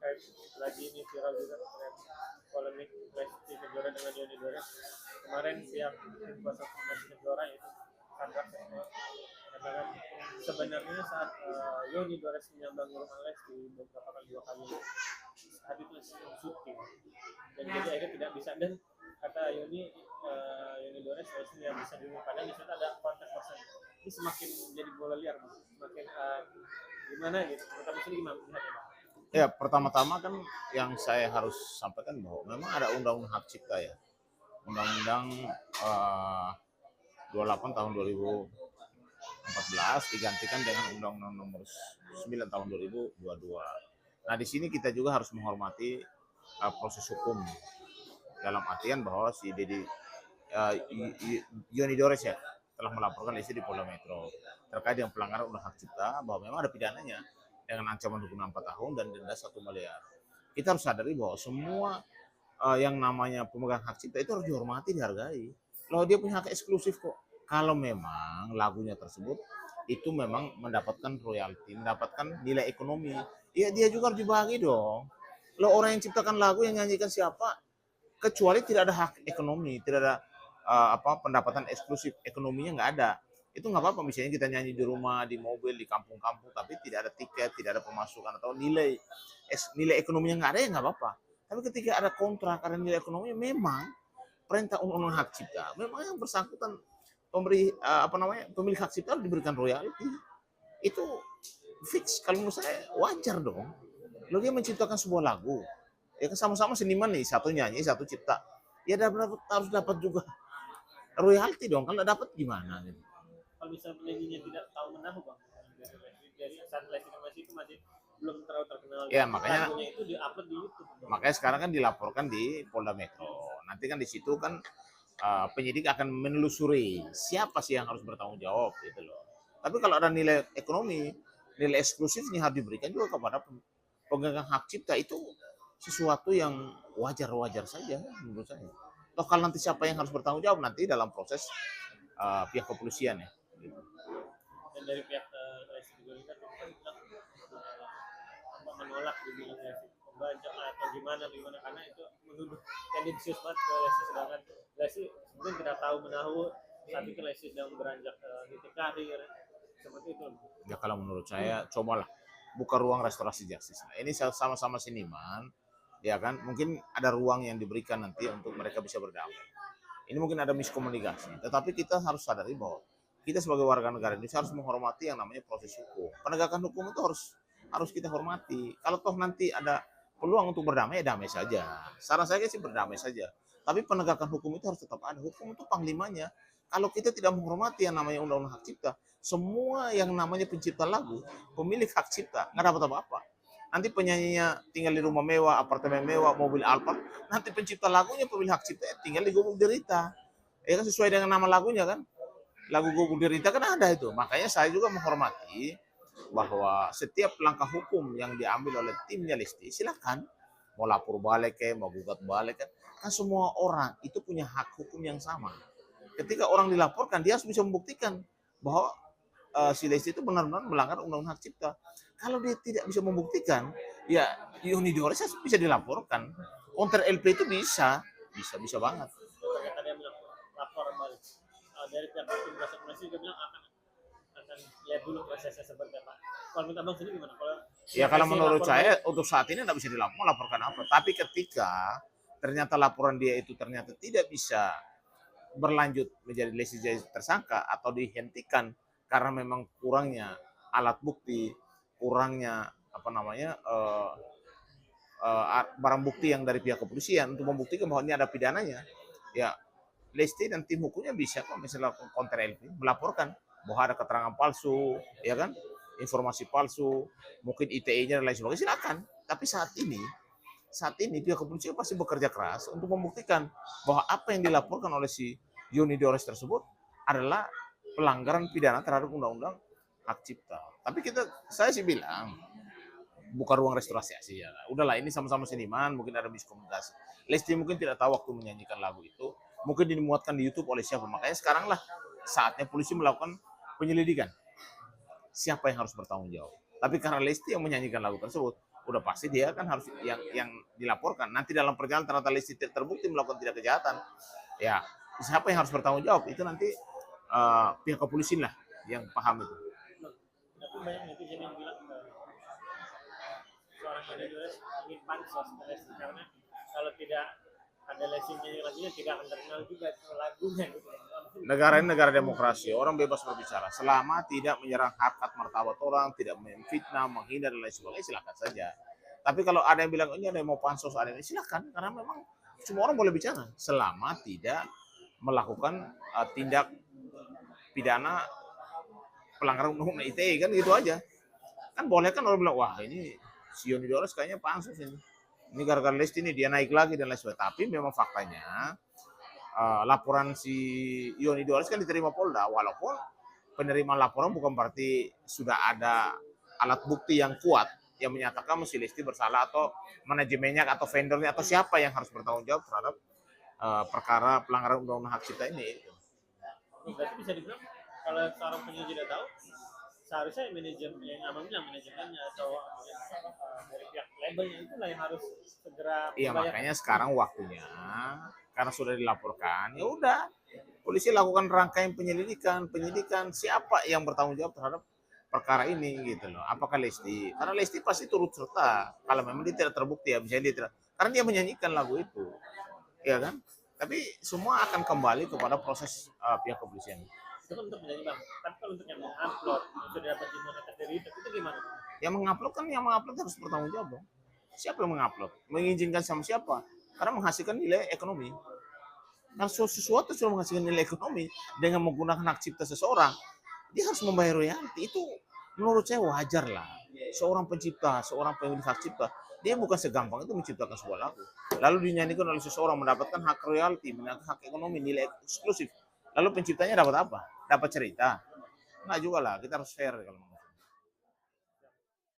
terkait lagi ini viral juga terkait polemik Lesti Kejora dengan Yoni Dores. Kemarin pihak tim kuasa hukum Lesti Kejora itu Sandra Sesma mengatakan sebenarnya saat Yoni Dores menyambangi rumah Lesti beberapa kali, 2 kali saat itu syuting dan jadi akhirnya tidak bisa, dan kata Yoni Dores Lesti yang bisa dihubungi, padahal di situ ada kontak person. Ini semakin jadi bola liar, semakin gimana gitu. Pertama sini gimana lihatnya? Ya, pertama-tama kan yang saya harus sampaikan bahwa memang ada undang-undang hak cipta ya. Undang-undang 28 tahun 2014 digantikan dengan Undang-Undang nomor 9 tahun 2022. Nah, di sini kita juga harus menghormati proses hukum dalam artian bahwa si Yoni Dores ya telah melaporkan Lesti di Polda Metro terkait dengan pelanggaran undang hak cipta, bahwa memang ada pidananya dengan ancaman hukuman 4 tahun dan denda 1 miliar. Kita harus sadari bahwa semua yang namanya pemegang hak cipta itu harus dihormati, dihargai. Loh, dia punya hak eksklusif kok. Kalau memang lagunya tersebut itu memang mendapatkan royalti, mendapatkan nilai ekonomi, ya dia juga harus dibagi dong. Loh, orang yang ciptakan lagu, yang nyanyikan siapa? Kecuali tidak ada hak ekonomi, tidak ada pendapatan eksklusif, ekonominya nggak ada. Itu nggak apa-apa, misalnya kita nyanyi di rumah, di mobil, di kampung-kampung, tapi tidak ada tiket, tidak ada pemasukan atau nilai ekonominya nggak ada, ya nggak apa-apa. Tapi ketika ada kontrak, ada nilai ekonomi, memang perintah undang-undang hak cipta, memang yang bersangkutan pemilik hak cipta harus diberikan royalti. Itu fix, kalau menurut saya wajar dong. Lalu dia menciptakan sebuah lagu, ya kan sama-sama seniman nih, satu nyanyi, satu cipta, ya harus dapat juga royalti dong. Kalau dapat gimana gitu? Kalau misalnya penyanyinya tidak tahu menahu bang, dari saat Lesti masih itu masih belum terlalu terkenal. Ya makanya lagunya itu diupload di YouTube. Makanya sekarang kan dilaporkan di Polda Metro. Nanti kan di situ kan penyidik akan menelusuri siapa sih yang harus bertanggung jawab gitu loh. Tapi kalau ada nilai ekonomi, nilai eksklusifnya harus diberikan juga kepada pemegang hak cipta. Itu sesuatu yang wajar-wajar saja menurut saya. Toh kalau nanti siapa yang harus bertanggung jawab nanti dalam proses pihak kepolisian ya. Gitu. Dan dari pihak Lesti juga kan menolak dibilang Lesti pembajak atau gimana karena itu menuduh tendensius banget ke Lesti, sedangkan Lesti sebenarnya tidak tahu menahu saat itu Lesti sedang beranjak titik karir seperti itu. Ya kalau menurut saya cobalah buka ruang restorasi justice. Nah, ini sama-sama seniman, ya kan? Mungkin ada ruang yang diberikan nanti untuk mereka bisa berdamai. Ini mungkin ada miskomunikasi, tetapi kita harus sadari bahwa kita sebagai warga negara Indonesia harus menghormati yang namanya proses hukum. Penegakan hukum itu harus kita hormati. Kalau toh nanti ada peluang untuk berdamai, ya damai saja. Saran saya sih berdamai saja. Tapi penegakan hukum itu harus tetap ada. Hukum itu panglimanya. Kalau kita tidak menghormati yang namanya undang-undang hak cipta, semua yang namanya pencipta lagu, pemilik hak cipta, nggak dapat apa-apa. Nanti penyanyinya tinggal di rumah mewah, apartemen mewah, mobil Alphard. Nanti pencipta lagunya, pemilik hak cipta tinggal di Gubuk Derita. Ya kan sesuai dengan nama lagunya kan. Lagu Gubuk Derita kan ada itu. Makanya saya juga menghormati bahwa setiap langkah hukum yang diambil oleh timnya Lesti, silakan. Mau lapor balik mau gugat balik kan semua orang itu punya hak hukum yang sama. Ketika orang dilaporkan, dia harus bisa membuktikan bahwa si Lesti itu benar-benar melanggar undang-undang hak cipta. Kalau dia tidak bisa membuktikan, ya Yoni Dores bisa dilaporkan. Counter LP itu bisa banget. Tadi yang bilang lapor balik dari pihak tim kuasa hukum juga bilang akan lihat dulu prosesnya seperti apa. Kalau minta bang sendiri gimana? Kalau menurut saya untuk saat ini nggak bisa laporkan apa. Tapi ketika ternyata laporan dia itu ternyata tidak bisa berlanjut menjadi Lesti jadi tersangka atau dihentikan karena memang kurangnya alat bukti, kurangnya barang bukti yang dari pihak kepolisian untuk membuktikan bahwa ini ada pidananya, ya Lesti dan tim hukumnya bisa kok misalnya counter LP melaporkan bahwa ada keterangan palsu, ya kan, informasi palsu, mungkin ITE-nya dan lain sebagainya, silakan. Tapi saat ini pihak kepolisian pasti bekerja keras untuk membuktikan bahwa apa yang dilaporkan oleh si Yoni Dores tersebut adalah pelanggaran pidana terhadap undang-undang hak cipta. Tapi saya sih bilang buka ruang restorasi ya. Udahlah, ini sama-sama seniman, mungkin ada miskomunikasi. Lesti mungkin tidak tahu waktu menyanyikan lagu itu, mungkin dimuatkan di YouTube oleh siapa. Makanya sekarang lah saatnya polisi melakukan penyelidikan. Siapa yang harus bertanggung jawab? Tapi karena Lesti yang menyanyikan lagu tersebut, udah pasti dia kan harus yang dilaporkan. Nanti dalam perjalanan ternyata Lesti terbukti melakukan tindak kejahatan, ya siapa yang harus bertanggung jawab? Itu nanti pihak kepolisian lah yang paham itu. Tapi banyak netizen yang bilang seorang Yoni Dores ingin pansos ke Lesti karena kalau tidak ada Lesti nyanyi lagunya tidak akan terkenal juga lagunya gitu. Negara ini negara demokrasi, orang bebas berbicara. Selama tidak menyerang harkat martabat orang, tidak memfitnah, menghina dan lain sebagainya, silakan saja. Tapi kalau ada yang bilang ini ada yang mau pansos, ada yang silakan, karena memang semua orang boleh bicara selama tidak melakukan tindak pidana pelanggaran undang-undang ITE, kan gitu aja. Kan boleh kan orang bilang, wah ini si Yoni Dores kayaknya pansos ini. Ini gara-gara Lesti ini dia naik lagi dan lain sebagainya. Tapi memang faktanya laporan si Yoni Dores kan diterima Polda, walaupun penerimaan laporan bukan berarti sudah ada alat bukti yang kuat yang menyatakan si Lesti bersalah atau manajemennya atau vendornya atau siapa yang harus bertanggung jawab terhadap perkara pelanggaran undang-undang hak cipta ini. Berarti bisa dibilang kalau seorang penyidik tidak tahu, seharusnya manajemen yang amannya manajemennya atau dari pihak labelnya itulah yang harus segera. Iya, makanya sekarang waktunya karena sudah dilaporkan, ya udah polisi lakukan rangkaian penyidikan siapa yang bertanggung jawab terhadap perkara ini gitu loh. Apakah Lesti? Karena Lesti pasti turut serta kalau memang dia tidak terbukti ya, misalnya dia tidak, karena dia menyanyikan lagu itu, ya kan? Tapi semua akan kembali kepada proses pihak kepolisian. Itu kan untuk menyanyi bang. Tapi kalau untuk yang mengupload yang sudah dapat dimonetisasi dari itu gimana? Yang mengupload harus bertanggung jawab dong. Siapa yang mengupload? Mengizinkan sama siapa? Karena menghasilkan nilai ekonomi. Nah, sesuatu sudah menghasilkan nilai ekonomi dengan menggunakan hak cipta seseorang, dia harus membayar royalti. Itu menurut saya wajar lah. Seorang pencipta, seorang pemilik hak cipta, dia bukan segampang itu menciptakan sebuah lagu. Lalu dinyanyikan oleh seseorang mendapatkan hak royalti, mendapatkan hak ekonomi, nilai eksklusif. Lalu penciptanya dapat apa? Dapat cerita? Nggak juga lah, kita harus fair kalau